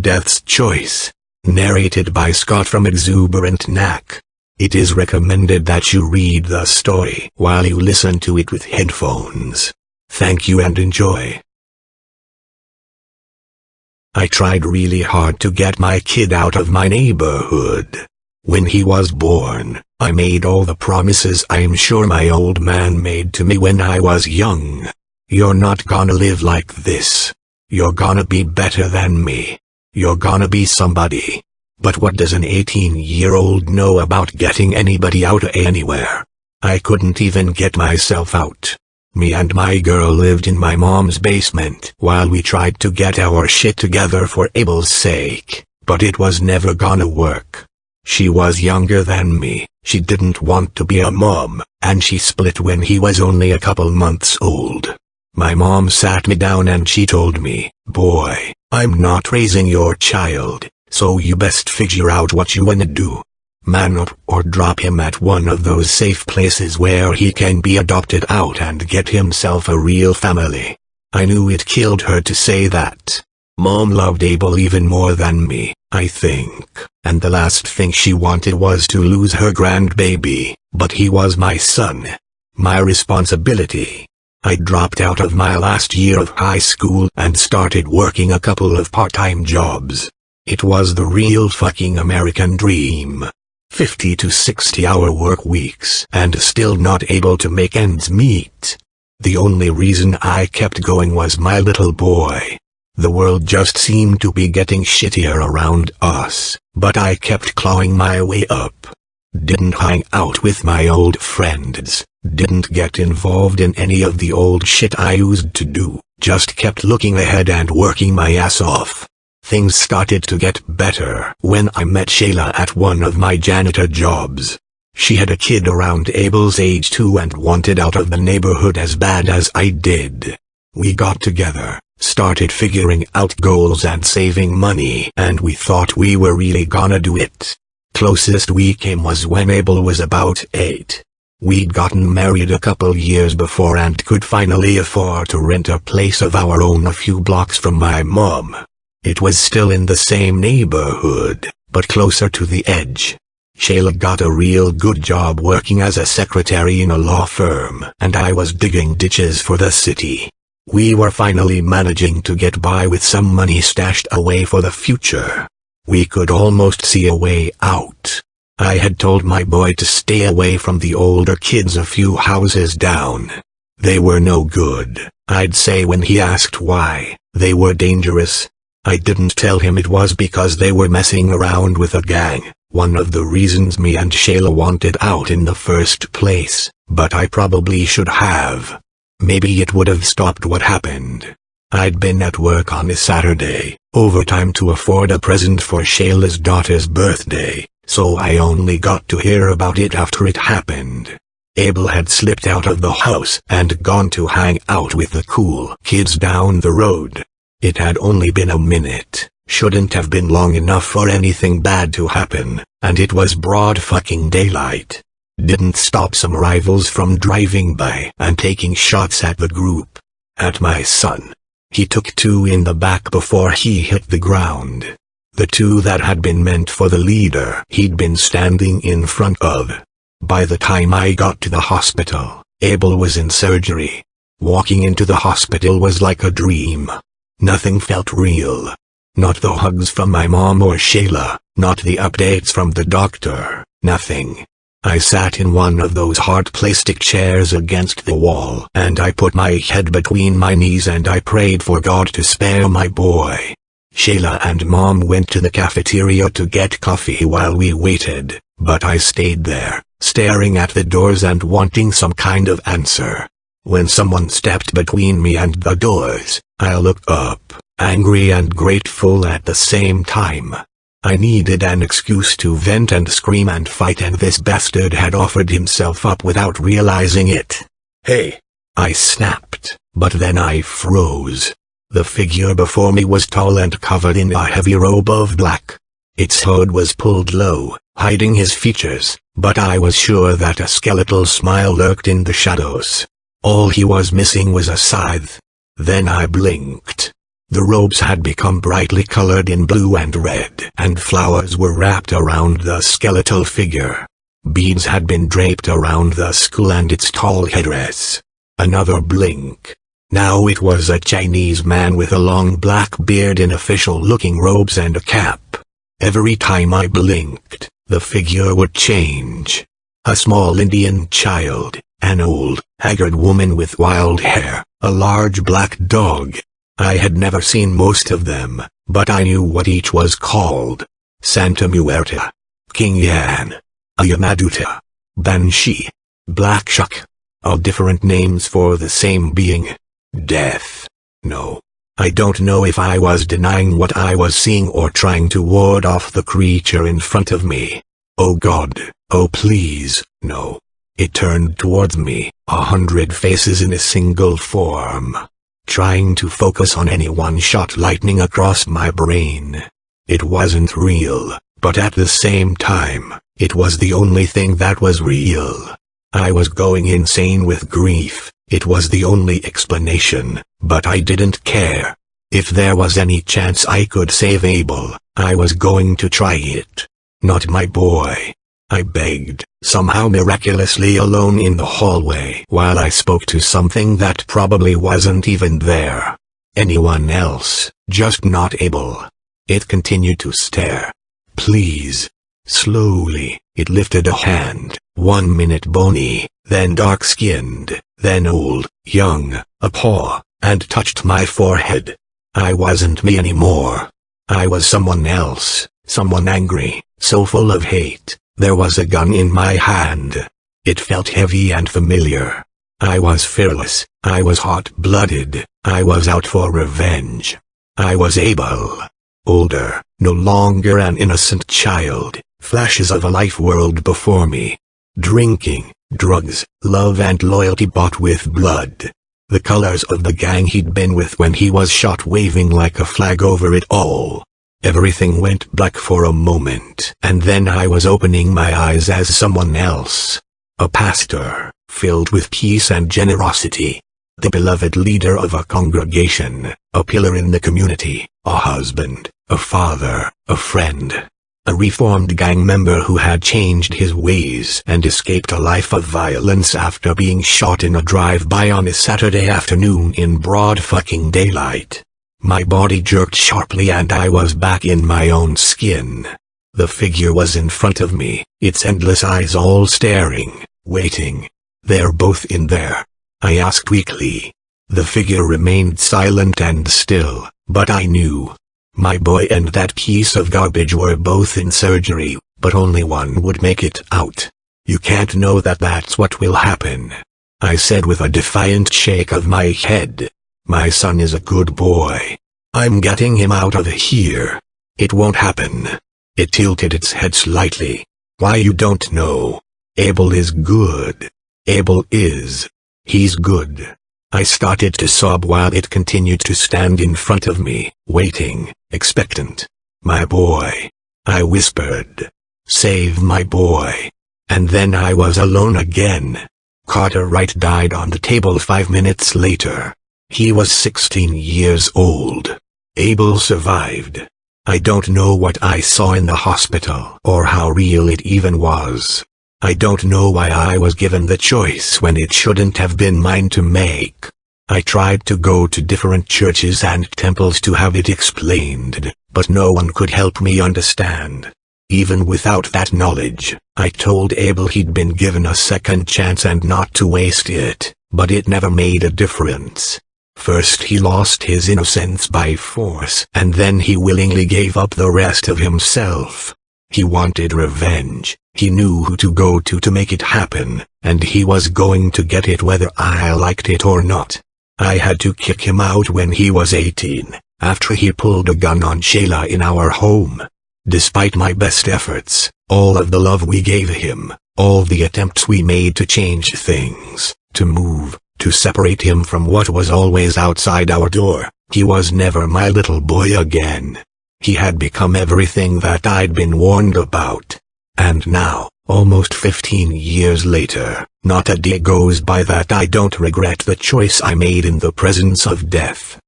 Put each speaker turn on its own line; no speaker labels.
Death's Choice. Narrated by Scott from Exuberant Knack. It is recommended that you read the story while you listen to it with headphones. Thank you and enjoy. I tried really hard to get my kid out of my neighborhood. When he was born, I made all the promises I'm sure my old man made to me when I was young. You're not gonna live like this. You're gonna be better than me. You're gonna be somebody. But what does an 18-year-old know about getting anybody out anywhere? I couldn't even get myself out. Me and my girl lived in my mom's basement while we tried to get our shit together for Abel's sake, but it was never gonna work. She was younger than me, she didn't want to be a mom, and she split when he was only a couple months old. My mom sat me down and she told me, "Boy, I'm not raising your child, so you best figure out what you wanna do. Man up or drop him at one of those safe places where he can be adopted out and get himself a real family." I knew it killed her to say that. Mom loved Abel even more than me, I think, and the last thing she wanted was to lose her grandbaby, but he was my son. My responsibility. I dropped out of my last year of high school and started working a couple of part-time jobs. It was the real fucking American dream. 50 to 60-hour work weeks and still not able to make ends meet. The only reason I kept going was my little boy. The world just seemed to be getting shittier around us, but I kept clawing my way up. Didn't hang out with my old friends, didn't get involved in any of the old shit I used to do, just kept looking ahead and working my ass off. Things started to get better when I met Shayla at one of my janitor jobs. She had a kid around Abel's age too and wanted out of the neighborhood as bad as I did. We got together, started figuring out goals and saving money, and we thought we were really gonna do it. Closest we came was when Abel was about 8. We'd gotten married a couple years before and could finally afford to rent a place of our own a few blocks from my mom. It was still in the same neighborhood, but closer to the edge. Shayla got a real good job working as a secretary in a law firm, and I was digging ditches for the city. We were finally managing to get by with some money stashed away for the future. We could almost see a way out. I had told my boy to stay away from the older kids a few houses down. They were no good, I'd say when he asked why. They were dangerous. I didn't tell him it was because they were messing around with a gang, one of the reasons me and Shayla wanted out in the first place, but I probably should have. Maybe it would have stopped what happened. I'd been at work on a Saturday, overtime to afford a present for Shayla's daughter's birthday, so I only got to hear about it after it happened. Abel had slipped out of the house and gone to hang out with the cool kids down the road. It had only been a minute, shouldn't have been long enough for anything bad to happen, and it was broad fucking daylight. Didn't stop some rivals from driving by and taking shots at the group. At my son. He took 2 in the back before he hit the ground. The 2 that had been meant for the leader he'd been standing in front of. By the time I got to the hospital, Abel was in surgery. Walking into the hospital was like a dream. Nothing felt real. Not the hugs from my mom or Shayla, not the updates from the doctor, nothing. I sat in one of those hard plastic chairs against the wall and I put my head between my knees and I prayed for God to spare my boy. Shayla and Mom went to the cafeteria to get coffee while we waited, but I stayed there, staring at the doors and wanting some kind of answer. When someone stepped between me and the doors, I looked up, angry and grateful at the same time. I needed an excuse to vent and scream and fight, and this bastard had offered himself up without realizing it. "Hey!" I snapped, but then I froze. The figure before me was tall and covered in a heavy robe of black. Its hood was pulled low, hiding his features, but I was sure that a skeletal smile lurked in the shadows. All he was missing was a scythe. Then I blinked. The robes had become brightly colored in blue and red, and flowers were wrapped around the skeletal figure. Beads had been draped around the skull and its tall headdress. Another blink. Now it was a Chinese man with a long black beard in official-looking robes and a cap. Every time I blinked, the figure would change. A small Indian child, an old, haggard woman with wild hair, a large black dog. I had never seen most of them, but I knew what each was called. Santa Muerta, King Yan, Ayamaduta, Banshee, Black Shuck. All different names for the same being. Death. No. I don't know if I was denying what I was seeing or trying to ward off the creature in front of me. Oh God, oh please, no. It turned towards me, 100 faces in a single form. Trying to focus on any one shot lightning across my brain. It wasn't real, but at the same time, it was the only thing that was real. I was going insane with grief. It was the only explanation, but I didn't care. If there was any chance I could save Abel, I was going to try it. Not my boy. I begged, somehow miraculously alone in the hallway while I spoke to something that probably wasn't even there. Anyone else, just not Abel. It continued to stare. Please. Slowly, it lifted a hand, 1 minute bony, then dark-skinned, then old, young, a paw, and touched my forehead. I wasn't me anymore. I was someone else, someone angry, so full of hate. There was a gun in my hand. It felt heavy and familiar. I was fearless, I was hot-blooded, I was out for revenge. I was Abel. Older, no longer an innocent child, flashes of a life world before me. Drinking, drugs, love and loyalty bought with blood. The colors of the gang he'd been with when he was shot waving like a flag over it all. Everything went black for a moment, and then I was opening my eyes as someone else. A pastor, filled with peace and generosity. The beloved leader of a congregation, a pillar in the community, a husband, a father, a friend. A reformed gang member who had changed his ways and escaped a life of violence after being shot in a drive-by on a Saturday afternoon in broad fucking daylight. My body jerked sharply and I was back in my own skin. The figure was in front of me, its endless eyes all staring, waiting. They're both in there. I asked weakly. The figure remained silent and still, but I knew. My boy and that piece of garbage were both in surgery, but only one would make it out. You can't know that that's what will happen. I said with a defiant shake of my head. My son is a good boy. I'm getting him out of here. It won't happen. It tilted its head slightly. Why you don't know? Abel is good. Abel is. He's good. I started to sob while it continued to stand in front of me, waiting, expectant. My boy. I whispered. Save my boy. And then I was alone again. Carter Wright died on the table 5 minutes later. He was 16 years old. Abel survived. I don't know what I saw in the hospital or how real it even was. I don't know why I was given the choice when it shouldn't have been mine to make. I tried to go to different churches and temples to have it explained, but no one could help me understand. Even without that knowledge, I told Abel he'd been given a second chance and not to waste it, but it never made a difference. First he lost his innocence by force, and then he willingly gave up the rest of himself. He wanted revenge. He knew who to go to make it happen, and he was going to get it whether I liked it or not. I had to kick him out when he was 18, after he pulled a gun on Shayla in our home. Despite my best efforts, all of the love we gave him, all the attempts we made to change things, to move, to separate him from what was always outside our door, he was never my little boy again. He had become everything that I'd been warned about. And now, almost 15 years later, not a day goes by that I don't regret the choice I made in the presence of death.